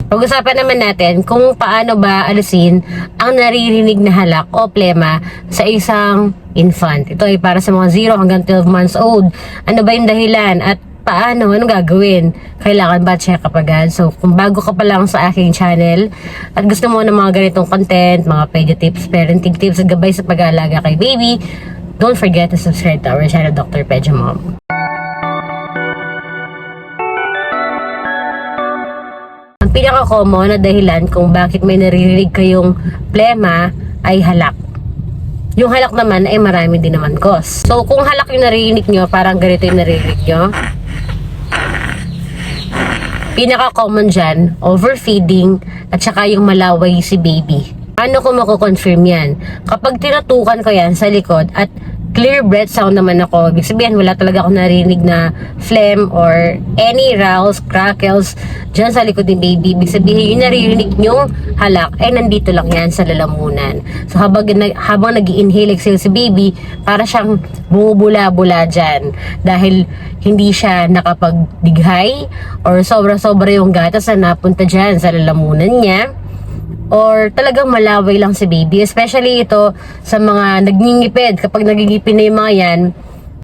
Pag-usapan naman natin kung paano ba alisin ang naririnig na halak o plema sa isang infant. Ito ay para sa mga 0 hanggang 12 months old. Ano ba yung dahilan at paano? Anong gagawin? Kailangan ba check up agad? So, kung bago ka pa lang sa aking channel at gusto mo ng mga ganitong content, mga pedia tips, parenting tips at gabay sa pag-aalaga kay baby, don't forget to subscribe to our channel, Dr. Pedia Mom. Ang pinaka-common na dahilan kung bakit may naririnig kayong plema ay halak. Yung halak naman ay marami din naman cause. So, kung halak yung naririnig nyo, parang ganito yung naririnig nyo. Pinaka-common dyan, overfeeding at saka yung malaway si baby. Paano ko mako-confirm yan? Kapag tinatukan ko yan sa likod at clear breath sound naman ako, ibig sabihin wala talaga ako narinig na phlegm or any rowels, crackles dyan sa likod ni baby. Ibig sabihin yung naririnig nyong halak ay nandito lang yan sa lalamunan. So habang nag-i-inhale, exhale si baby, para siyang bumubula-bula dyan dahil hindi siya nakapagdighay or sobra-sobra yung gatas na napunta dyan sa lalamunan niya. Or talagang malaway lang si baby. Especially ito sa mga nagngingipid. Kapag nagigipin na yung mga yan,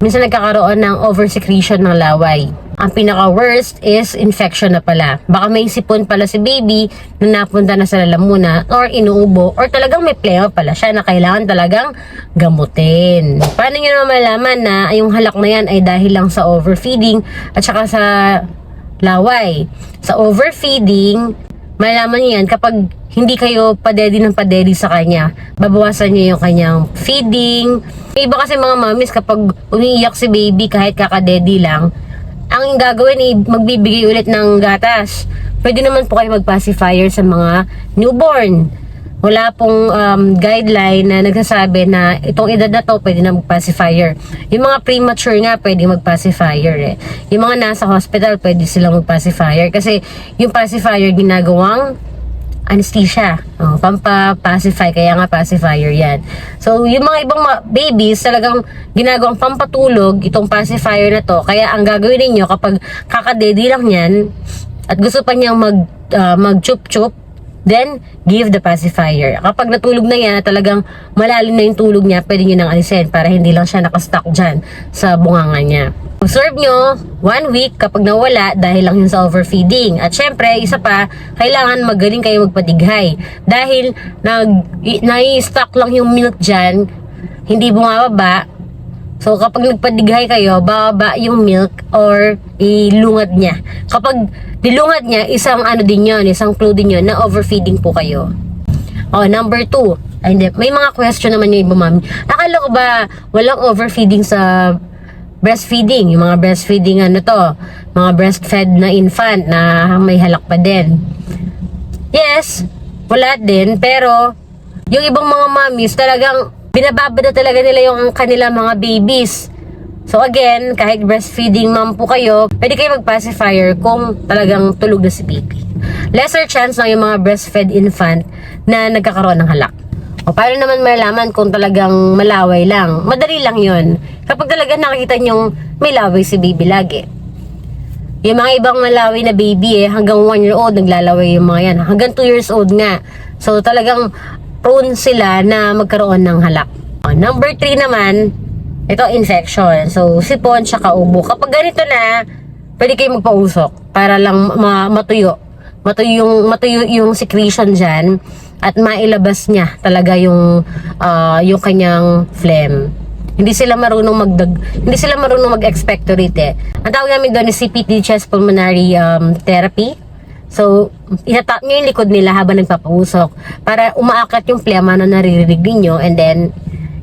minsan nagkakaroon ng oversecretion ng laway. Ang pinaka-worst is infection na pala. Baka may sipon pala si baby na napunta na sa lalamunan or inuubo or talagang may plema pala siya na kailangan talagang gamutin. Paano nyo naman malaman na yung halak na yan ay dahil lang sa overfeeding at saka sa laway? Sa overfeeding, malaman niyo yan kapag hindi kayo padedi ng padedi sa kanya. Babawasan niyo yung kanyang feeding. May iba kasi mga mommies kapag umiiyak si baby kahit kakadedi lang, ang gagawin ay magbibigay ulit ng gatas. Pwede naman po kayo mag-pacifier sa mga newborn. Wala pong guideline na nagsasabi na itong edad na to pwede na mag-pacifier. Yung mga premature nga pwede mag-pacifier eh. Yung mga nasa hospital pwede silang mag-pacifier kasi yung pacifier ginagawang anesthesia. Pampa-pacify, kaya nga pacifier yan. So yung mga ibang babies talagang ginagawang pampatulog itong pacifier na to. Kaya ang gagawin niyo kapag kakadedi lang yan at gusto pa niyang mag-chup-chup, then, give the pacifier. Kapag natulog na yan, talagang malalim na yung tulog niya, pwede nyo nang alisin para hindi lang siya nakastuck dyan sa bunganga niya. Observe nyo, 1 week kapag nawala dahil lang yun sa overfeeding. At syempre, isa pa, kailangan magaling kayo magpadighay. Dahil nai-stuck lang yung milk dyan, hindi bumababa. So, kapag nagpadighay kayo, bababa yung milk or ilungad niya. Kapag dilungad niya, isang din yun, isang clue din yun na overfeeding po kayo. Number 2. Ay, hindi. May mga question naman yung iba, mami. Akala ko ba walang overfeeding sa breastfeeding? Yung mga breastfeeding mga breastfed na infant na may halak pa din. Yes, wala din. Pero, yung ibang mga mommies talagang binababada talaga nila yung kanila mga babies. So again, kahit breastfeeding mom po kayo, pwede kayo mag-pacifier kung talagang tulog na si baby. Lesser chance na yung mga breastfed infant na nagkakaroon ng halak. Paano naman malalaman kung talagang malaway lang? Madali lang yun. Kapag talaga nakikita nyong may laway si baby lagi. Yung mga ibang malaway na baby hanggang 1 year old naglalaway yung mga yan. Hanggang 2 years old nga. So talagang prone sila na magkaroon ng halak. Number 3 naman, ito infection. So, sipon tsaka ubo. Kapag ganito na, pwede kayo magpausok para lang matuyo. Matuyo yung secretion dyan at mailabas niya talaga yung kanyang phlegm. Hindi sila marunong mag-expectorate eh. Ang tawag namin doon is CPT, chest pulmonary therapy. So, itatap nyo yung likod nila habang nagpapausok para umaakat yung plema na naririnig ninyo and then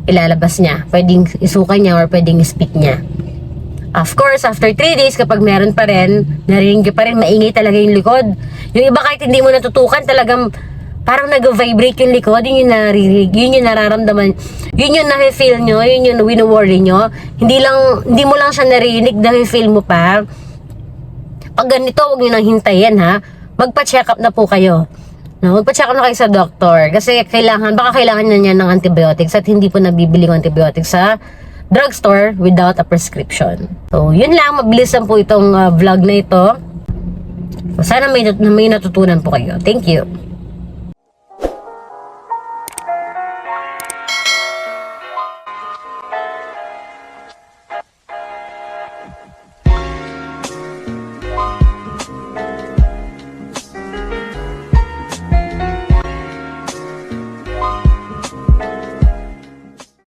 ilalabas niya. Pwedeng isuka niya or pwedeng spit niya. Of course, after 3 days, kapag meron pa rin, naririnig pa rin, maingay talaga yung likod. Yung iba kahit hindi mo natutukan, talagang parang nag-vibrate yung likod, yun yung naririnig, yun yung nararamdaman, yun yung na-feel nyo, yun yung wino-worry nyo. Hindi mo lang siya naririnig, na-feel mo pa. Pag ganito, huwag nyo nang hintayin ha. Magpa-check up na po kayo. Magpa-check up na kayo sa doktor. Kasi baka kailangan na niya ng antibiotics at hindi po nabibili ng antibiotics sa drugstore without a prescription. So, yun lang. Mabilis lang po itong vlog na ito. So, sana may natutunan po kayo. Thank you.